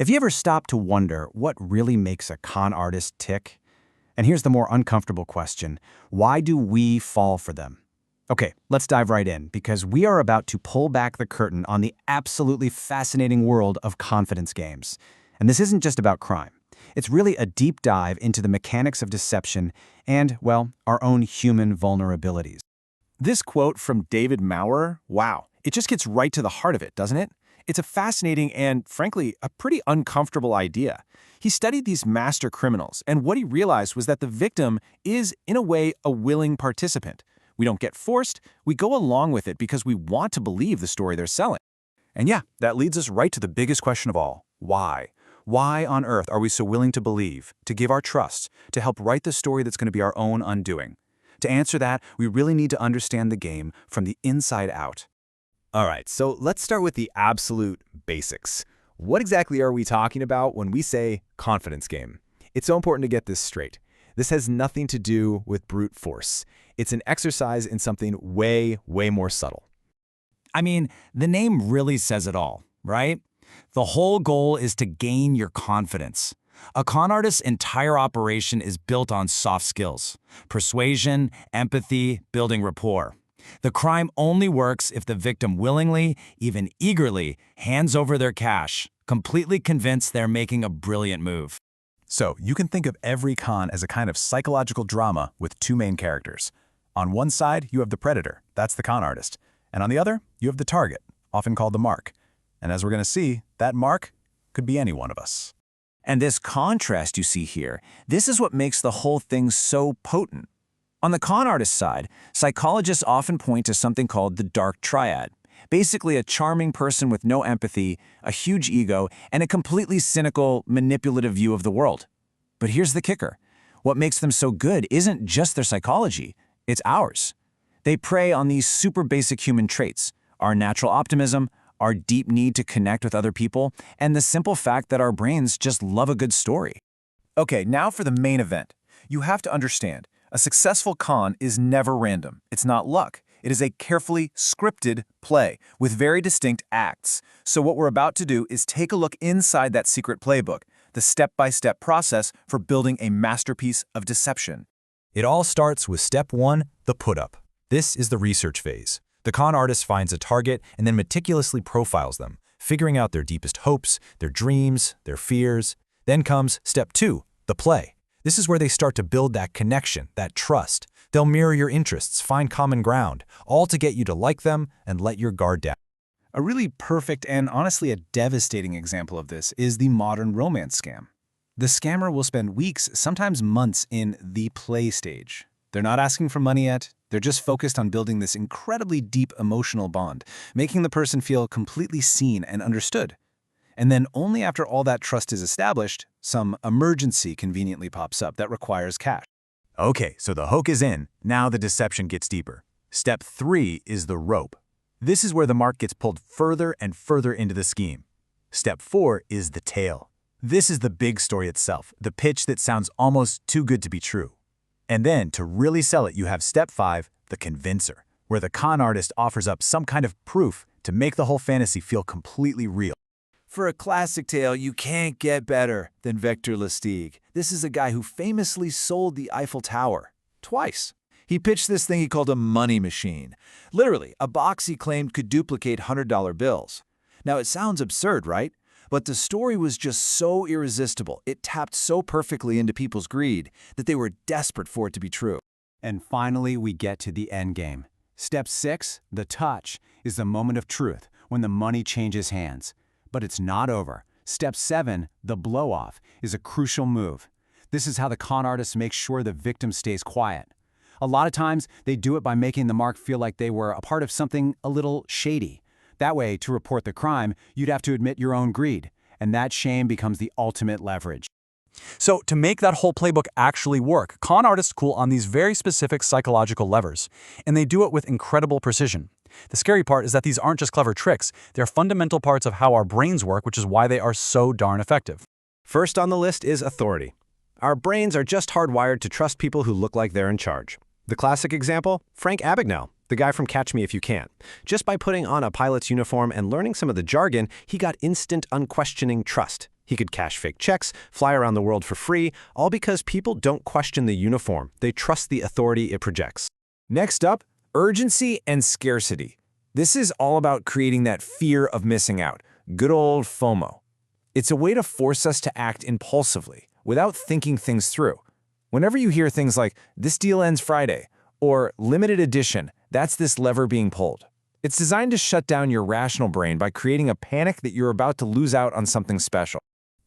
Have you ever stopped to wonder what really makes a con artist tick? And here's the more uncomfortable question. Why do we fall for them? Okay, let's dive right in, because we are about to pull back the curtain on the absolutely fascinating world of confidence games. And this isn't just about crime. It's really a deep dive into the mechanics of deception and, well, our own human vulnerabilities. This quote from David Maurer, wow, it just gets right to the heart of it, doesn't it? It's a fascinating and, frankly, a pretty uncomfortable idea. He studied these master criminals, and what he realized was that the victim is, in a way, a willing participant. We don't get forced, we go along with it because we want to believe the story they're selling. And yeah, that leads us right to the biggest question of all. Why? Why on earth are we so willing to believe, to give our trust, to help write the story that's going to be our own undoing? To answer that, we really need to understand the game from the inside out. All right, so let's start with the absolute basics. What exactly are we talking about when we say confidence game? It's so important to get this straight. This has nothing to do with brute force. It's an exercise in something way, way more subtle. I mean, the name really says it all, right? The whole goal is to gain your confidence. A con artist's entire operation is built on soft skills: persuasion, empathy, building rapport. The crime only works if the victim willingly, even eagerly, hands over their cash, completely convinced they're making a brilliant move. So you can think of every con as a kind of psychological drama with two main characters. On one side, you have the predator, that's the con artist. And on the other, you have the target, often called the mark. And as we're going to see, that mark could be any one of us. And this contrast you see here, this is what makes the whole thing so potent. On the con artist side, psychologists often point to something called the dark triad. Basically a charming person with no empathy, a huge ego, and a completely cynical, manipulative view of the world. But here's the kicker. What makes them so good isn't just their psychology, it's ours. They prey on these super basic human traits: our natural optimism, our deep need to connect with other people, and the simple fact that our brains just love a good story. Okay, now for the main event. You have to understand, a successful con is never random. It's not luck. It is a carefully scripted play with very distinct acts. So what we're about to do is take a look inside that secret playbook, the step-by-step process for building a masterpiece of deception. It all starts with step one, the put-up. This is the research phase. The con artist finds a target and then meticulously profiles them, figuring out their deepest hopes, their dreams, their fears. Then comes step two, the play. This is where they start to build that connection, that trust. They'll mirror your interests, find common ground, all to get you to like them and let your guard down. A really perfect and honestly a devastating example of this is the modern romance scam. The scammer will spend weeks, sometimes months, in the play stage. They're not asking for money yet. They're just focused on building this incredibly deep emotional bond, making the person feel completely seen and understood. And then only after all that trust is established, some emergency conveniently pops up that requires cash. Okay, so the hook is in. Now the deception gets deeper. Step three is the rope. This is where the mark gets pulled further and further into the scheme. Step four is the tail. This is the big story itself, the pitch that sounds almost too good to be true. And then, to really sell it, you have step five, the convincer, where the con artist offers up some kind of proof to make the whole fantasy feel completely real. For a classic tale, you can't get better than Victor Lustig. This is a guy who famously sold the Eiffel Tower twice. He pitched this thing he called a money machine. Literally, a box he claimed could duplicate $100 bills. Now, it sounds absurd, right? But the story was just so irresistible, it tapped so perfectly into people's greed, that they were desperate for it to be true. And finally, we get to the end game. Step 6, the touch, is the moment of truth, when the money changes hands. But it's not over. Step 7, the blow-off, is a crucial move. This is how the con artist makes sure the victim stays quiet. A lot of times, they do it by making the mark feel like they were a part of something a little shady. That way, to report the crime, you'd have to admit your own greed, and that shame becomes the ultimate leverage. So to make that whole playbook actually work, con artists pull on these very specific psychological levers, and they do it with incredible precision. The scary part is that these aren't just clever tricks, they're fundamental parts of how our brains work, which is why they are so darn effective. First on the list is authority. Our brains are just hardwired to trust people who look like they're in charge. The classic example, Frank Abagnale, the guy from Catch Me If You Can. Just by putting on a pilot's uniform and learning some of the jargon, he got instant, unquestioning trust. He could cash fake checks, fly around the world for free, all because people don't question the uniform. They trust the authority it projects. Next up, urgency and scarcity. This is all about creating that fear of missing out. Good old FOMO. It's a way to force us to act impulsively, without thinking things through. Whenever you hear things like, "this deal ends Friday," or "limited edition," that's this lever being pulled. It's designed to shut down your rational brain by creating a panic that you're about to lose out on something special.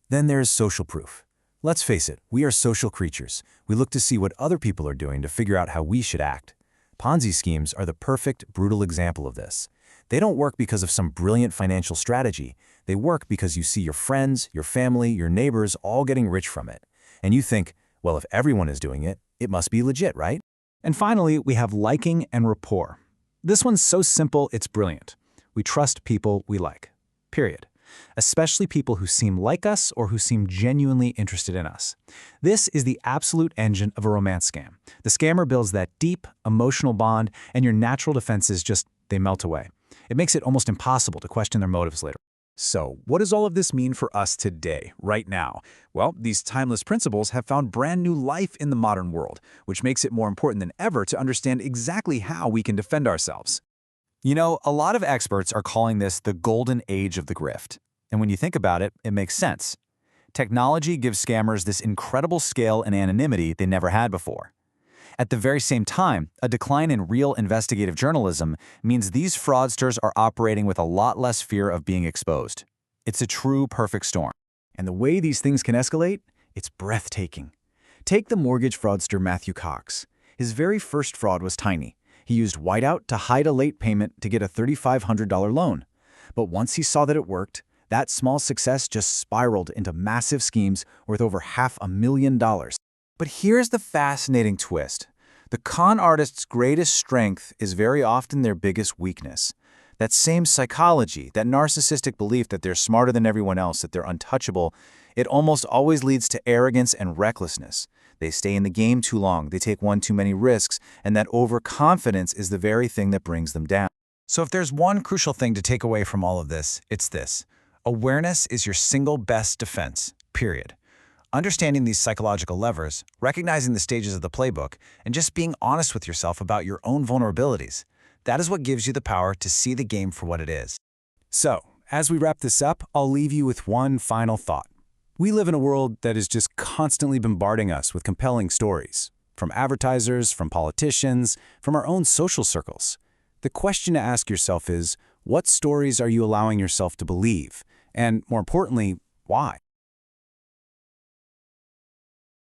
Then there's social proof. Let's face it, we are social creatures. We look to see what other people are doing to figure out how we should act. Ponzi schemes are the perfect, brutal example of this. They don't work because of some brilliant financial strategy. They work because you see your friends, your family, your neighbors all getting rich from it. And you think, well, if everyone is doing it, it must be legit, right? And finally, we have liking and rapport. This one's so simple, it's brilliant. We trust people we like. Period. Especially people who seem like us or who seem genuinely interested in us. This is the absolute engine of a romance scam. The scammer builds that deep, emotional bond, and your natural defenses they melt away. It makes it almost impossible to question their motives later. So, what does all of this mean for us today, right now? Well, these timeless principles have found brand new life in the modern world, which makes it more important than ever to understand exactly how we can defend ourselves. You know, a lot of experts are calling this the golden age of the grift. And when you think about it, it makes sense. Technology gives scammers this incredible scale and anonymity they never had before. At the very same time, a decline in real investigative journalism means these fraudsters are operating with a lot less fear of being exposed. It's a true perfect storm. And the way these things can escalate, it's breathtaking. Take the mortgage fraudster Matthew Cox. His very first fraud was tiny. He used whiteout to hide a late payment to get a $3,500 loan. But once he saw that it worked, that small success just spiraled into massive schemes worth over $500,000. But here's the fascinating twist. The con artist's greatest strength is very often their biggest weakness. That same psychology, that narcissistic belief that they're smarter than everyone else, that they're untouchable, it almost always leads to arrogance and recklessness. They stay in the game too long, they take one too many risks, and that overconfidence is the very thing that brings them down. So if there's one crucial thing to take away from all of this, it's this. Awareness is your single best defense, period. Understanding these psychological levers, recognizing the stages of the playbook, and just being honest with yourself about your own vulnerabilities, that is what gives you the power to see the game for what it is. So, as we wrap this up, I'll leave you with one final thought. We live in a world that is just constantly bombarding us with compelling stories, from advertisers, from politicians, from our own social circles. The question to ask yourself is, what stories are you allowing yourself to believe? And more importantly, why?